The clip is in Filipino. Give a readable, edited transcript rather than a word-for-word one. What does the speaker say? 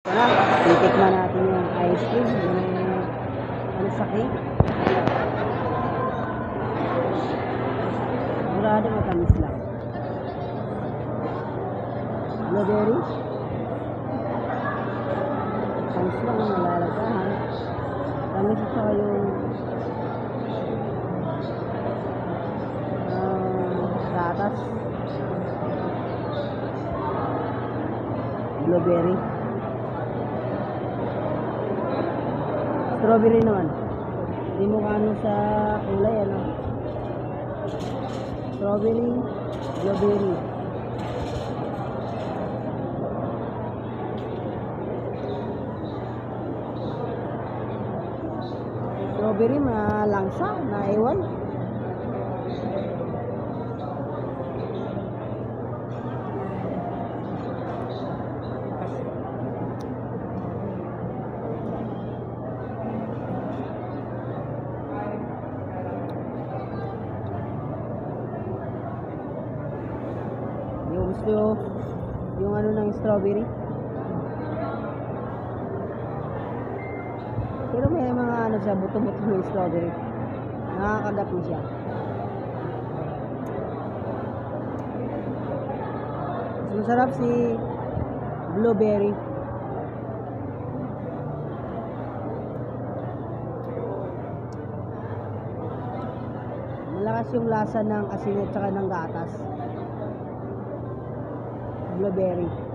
Titikman natin yung ice cream, yung ano sa cake. Murado matamis lang. Blueberry. Tamis lang ang nalalagahan. Tamis at saka yung gatas. Blueberry. Strawberry naman. Hindi mo kano sa kulay, ano? Strawberry, blueberry. Strawberry, malangsa, naiwan. Yung gusto yung ano ng strawberry, pero may mga ano siya, buto-buto ng strawberry, nakakagat mo siya. Mas masarap si blueberry. Malakas yung lasa ng asin at saka ng gatas. Blueberry.